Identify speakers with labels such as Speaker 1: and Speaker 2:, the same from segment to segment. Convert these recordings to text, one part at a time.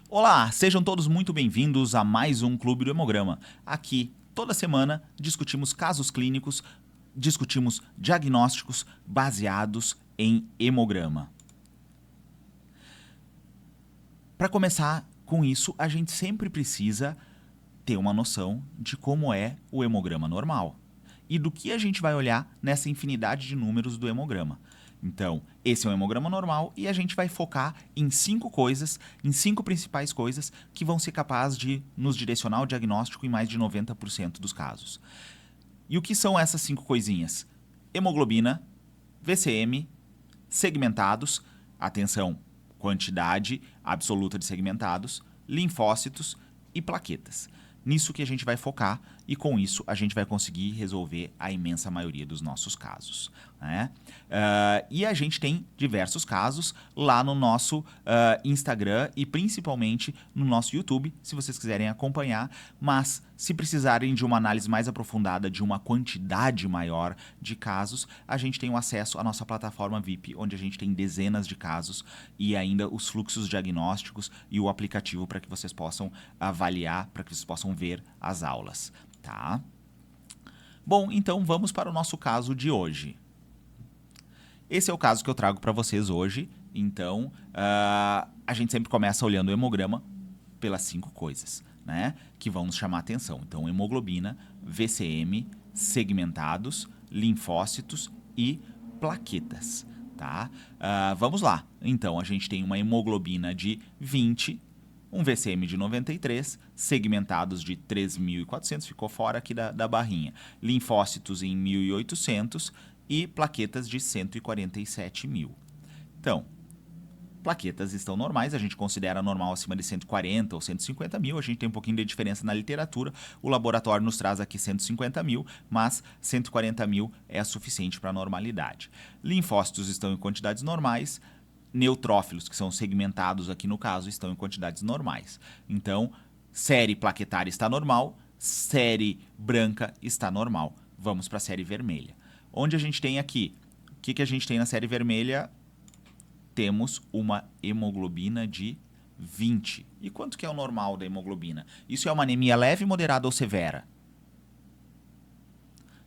Speaker 1: Olá, sejam todos muito bem-vindos a mais um Clube do Hemograma. Aqui, toda semana, discutimos casos clínicos, discutimos diagnósticos baseados em hemograma. Para começar com isso, a gente sempre precisa ter uma noção de como é o hemograma normal e do que a gente vai olhar nessa infinidade de números do hemograma. Então, esse é um hemograma normal e a gente vai focar em 5 coisas, em 5 principais coisas que vão ser capazes de nos direcionar ao diagnóstico em mais de 90% dos casos. E o que são essas 5 coisinhas? Hemoglobina, VCM, segmentados, atenção, quantidade absoluta de segmentados, linfócitos e plaquetas. Nisso que a gente vai focar e com isso a gente vai conseguir resolver a imensa maioria dos nossos casos, né? E a gente tem diversos casos lá no nosso Instagram e principalmente no nosso YouTube, se vocês quiserem acompanhar, mas se precisarem de uma análise mais aprofundada, de uma quantidade maior de casos, a gente tem o acesso à nossa plataforma VIP, onde a gente tem dezenas de casos e ainda os fluxos diagnósticos e o aplicativo para que vocês possam avaliar, para que vocês possam ver as aulas, tá? Bom, então vamos para o nosso caso de hoje. Esse é o caso que eu trago para vocês hoje. Então, a gente sempre começa olhando o hemograma pelas 5 coisas, né, que vão nos chamar a atenção. Então, hemoglobina, VCM, segmentados, linfócitos e plaquetas, tá? Vamos lá. Então, a gente tem uma hemoglobina de 20, um VCM de 93, segmentados de 3.400, ficou fora aqui da barrinha, linfócitos em 1.800 e plaquetas de 147 mil. Então, plaquetas estão normais, a gente considera normal acima de 140 ou 150 mil, a gente tem um pouquinho de diferença na literatura, o laboratório nos traz aqui 150 mil, mas 140 mil é suficiente para a normalidade. Linfócitos estão em quantidades normais, neutrófilos, que são segmentados aqui no caso, estão em quantidades normais. Então, série plaquetária está normal, série branca está normal. Vamos para a série vermelha. Onde a gente tem aqui? O que a gente tem na série vermelha? Temos uma hemoglobina de 20. E quanto que é o normal da hemoglobina? Isso é uma anemia leve, moderada ou severa?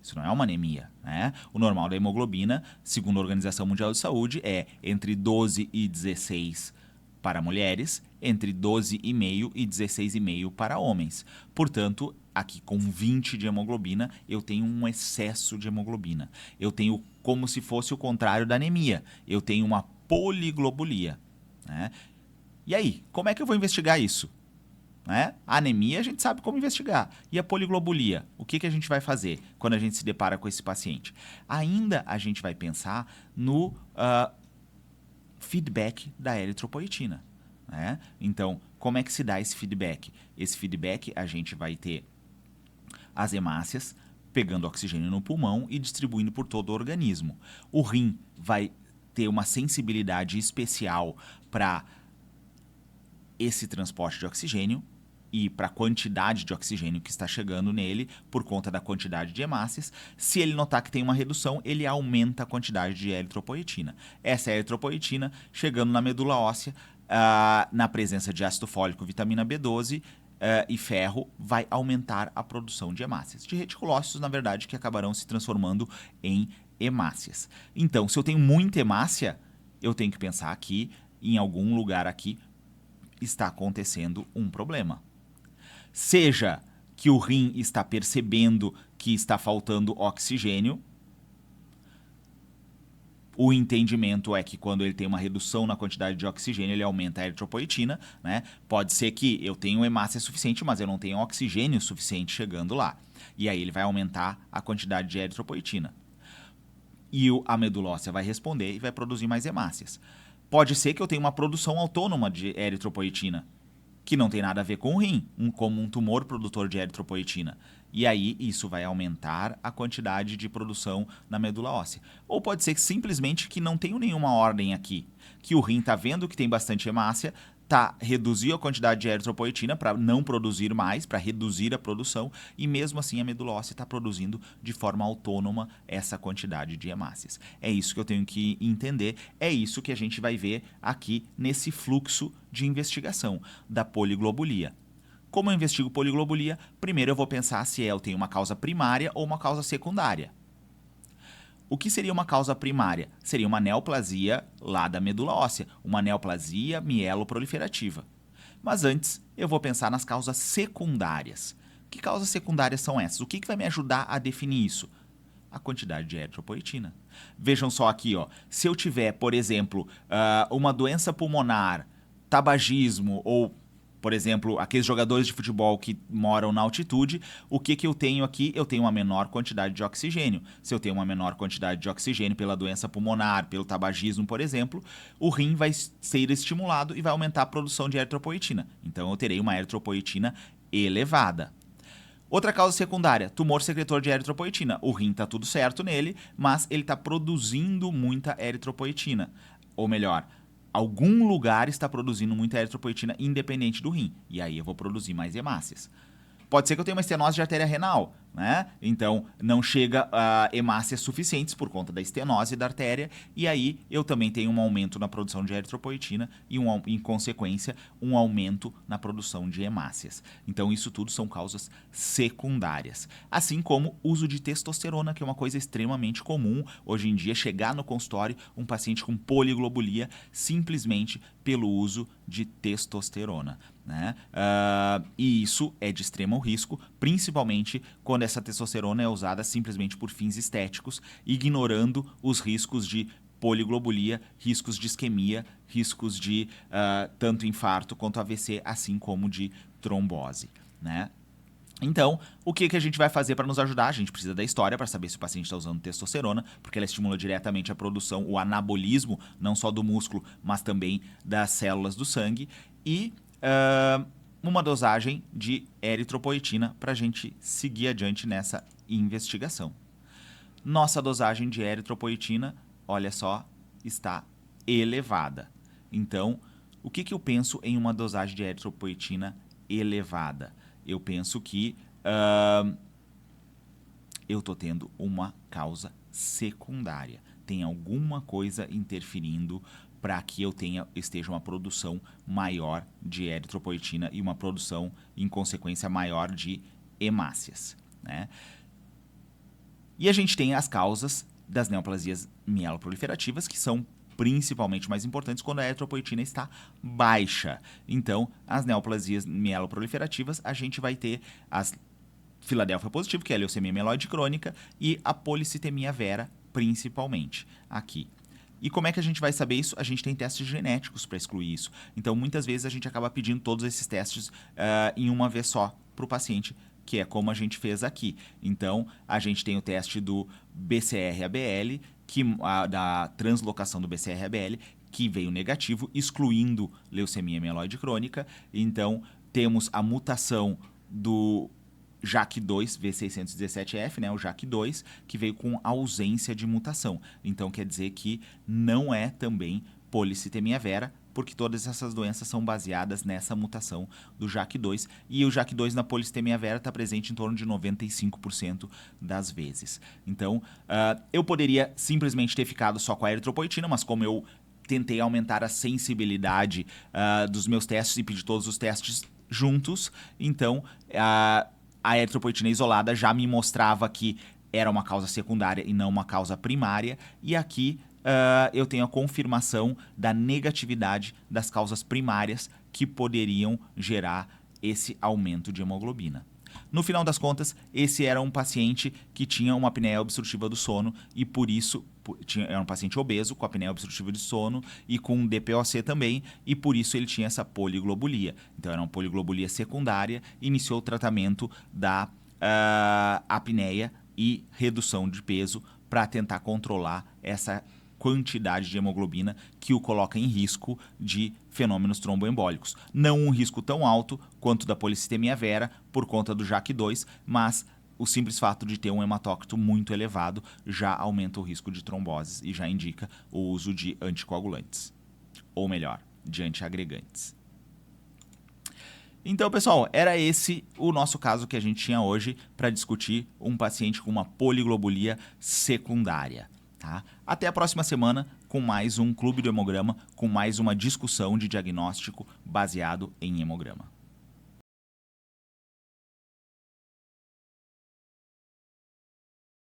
Speaker 1: Isso não é uma anemia, né? O normal da hemoglobina, segundo a Organização Mundial de Saúde, é entre 12 e 16 para mulheres, entre 12,5 e 16,5 para homens. Portanto, aqui com 20 de hemoglobina, eu tenho um excesso de hemoglobina. Eu tenho como se fosse o contrário da anemia. Eu tenho uma poliglobulia, né? E aí, como é que eu vou investigar isso? Né? A anemia a gente sabe como investigar. E a poliglobulia? O que a gente vai fazer quando a gente se depara com esse paciente? Ainda a gente vai pensar no feedback da eritropoetina, né? Então, como é que se dá esse feedback? Esse feedback a gente vai ter as hemácias pegando oxigênio no pulmão e distribuindo por todo o organismo. O rim vai ter uma sensibilidade especial para esse transporte de oxigênio e para a quantidade de oxigênio que está chegando nele por conta da quantidade de hemácias. Se ele notar que tem uma redução, ele aumenta a quantidade de eritropoetina. Essa eritropoetina, chegando na medula óssea, na presença de ácido fólico, vitamina B12 e ferro, vai aumentar a produção de hemácias. De reticulócitos, na verdade, que acabarão se transformando em hemácias. Então, se eu tenho muita hemácia, eu tenho que pensar que em algum lugar aqui está acontecendo um problema. Seja que o rim está percebendo que está faltando oxigênio, o entendimento é que quando ele tem uma redução na quantidade de oxigênio, ele aumenta a eritropoetina, né? Pode ser que eu tenha hemácia suficiente, mas eu não tenha oxigênio suficiente chegando lá. E aí ele vai aumentar a quantidade de eritropoetina. E a medula óssea vai responder e vai produzir mais hemácias. Pode ser que eu tenha uma produção autônoma de eritropoetina, que não tem nada a ver com o rim, como um tumor produtor de eritropoetina. E aí isso vai aumentar a quantidade de produção na medula óssea. Ou pode ser que simplesmente que não tenha nenhuma ordem aqui, que o rim está vendo que tem bastante hemácia, reduziu a quantidade de eritropoetina para não produzir mais, para reduzir a produção, e mesmo assim a medula óssea está produzindo de forma autônoma essa quantidade de hemácias. É isso que eu tenho que entender, é isso que a gente vai ver aqui nesse fluxo de investigação da poliglobulia. Como eu investigo poliglobulia, primeiro eu vou pensar se eu tenho uma causa primária ou uma causa secundária. O que seria uma causa primária? Seria uma neoplasia lá da medula óssea, uma neoplasia mieloproliferativa. Mas antes, eu vou pensar nas causas secundárias. Que causas secundárias são essas? O que vai me ajudar a definir isso? A quantidade de eritropoetina. Vejam só aqui, ó, se eu tiver, por exemplo, uma doença pulmonar, tabagismo ou, por exemplo, aqueles jogadores de futebol que moram na altitude, o que eu tenho aqui? Eu tenho uma menor quantidade de oxigênio. Se eu tenho uma menor quantidade de oxigênio pela doença pulmonar, pelo tabagismo, por exemplo, o rim vai ser estimulado e vai aumentar a produção de eritropoetina. Então eu terei uma eritropoetina elevada. Outra causa secundária, tumor secretor de eritropoetina. O rim está tudo certo nele, mas ele está produzindo muita eritropoetina. Ou melhor, algum lugar está produzindo muita eritropoetina independente do rim. E aí eu vou produzir mais hemácias. Pode ser que eu tenha uma estenose de artéria renal, né? Então não chega a hemácias suficientes por conta da estenose da artéria, e aí eu também tenho um aumento na produção de eritropoetina e, em consequência, um aumento na produção de hemácias. Então isso tudo são causas secundárias. Assim como uso de testosterona, que é uma coisa extremamente comum hoje em dia, chegar no consultório um paciente com poliglobulia simplesmente pelo uso de testosterona. Né? E isso é de extremo risco, principalmente quando essa testosterona é usada simplesmente por fins estéticos, ignorando os riscos de poliglobulia, riscos de isquemia, riscos de tanto infarto quanto AVC, assim como de trombose. Né? Então, o que a gente vai fazer para nos ajudar? A gente precisa da história para saber se o paciente está usando testosterona, porque ela estimula diretamente a produção, o anabolismo, não só do músculo, mas também das células do sangue. E uma dosagem de eritropoetina para a gente seguir adiante nessa investigação. Nossa dosagem de eritropoetina, olha só, está elevada. Então, o que eu penso em uma dosagem de eritropoetina elevada? Eu penso que eu estou tendo uma causa secundária. Tem alguma coisa interferindo para que eu esteja uma produção maior de eritropoetina e uma produção, em consequência, maior de hemácias. Né? E a gente tem as causas das neoplasias mieloproliferativas, que são principalmente mais importantes quando a eritropoetina está baixa. Então, as neoplasias mieloproliferativas, a gente vai ter as Filadélfia positivo, que é a leucemia mieloide crônica, e a policitemia vera, principalmente, aqui. E como é que a gente vai saber isso? A gente tem testes genéticos para excluir isso. Então, muitas vezes, a gente acaba pedindo todos esses testes em uma vez só para o paciente, que é como a gente fez aqui. Então, a gente tem o teste do BCR-ABL, da translocação do BCR-ABL, que veio negativo, excluindo leucemia mieloide crônica. Então, temos a mutação do JAK2, V617F, né, o JAK2, que veio com ausência de mutação. Então, quer dizer que não é também policitemia vera, porque todas essas doenças são baseadas nessa mutação do JAK2, e o JAK2 na policitemia vera está presente em torno de 95% das vezes. Então, eu poderia simplesmente ter ficado só com a eritropoetina, mas como eu tentei aumentar a sensibilidade dos meus testes e pedi todos os testes juntos, então a eritropoetina isolada já me mostrava que era uma causa secundária e não uma causa primária, e aqui eu tenho a confirmação da negatividade das causas primárias que poderiam gerar esse aumento de hemoglobina. No final das contas, esse era um paciente que tinha uma apneia obstrutiva do sono e por isso era um paciente obeso com apneia obstrutiva do sono e com DPOC também, e por isso ele tinha essa poliglobulia. Então era uma poliglobulia secundária, iniciou o tratamento da apneia e redução de peso para tentar controlar essa quantidade de hemoglobina que o coloca em risco de fenômenos tromboembólicos. Não um risco tão alto quanto da policitemia vera por conta do JAK2, mas o simples fato de ter um hematócrito muito elevado já aumenta o risco de tromboses e já indica o uso de anticoagulantes, ou melhor, de antiagregantes. Então, pessoal, era esse o nosso caso que a gente tinha hoje para discutir um paciente com uma poliglobulia secundária. Tá? Até a próxima semana com mais um Clube do Hemograma, com mais uma discussão de diagnóstico baseado em hemograma.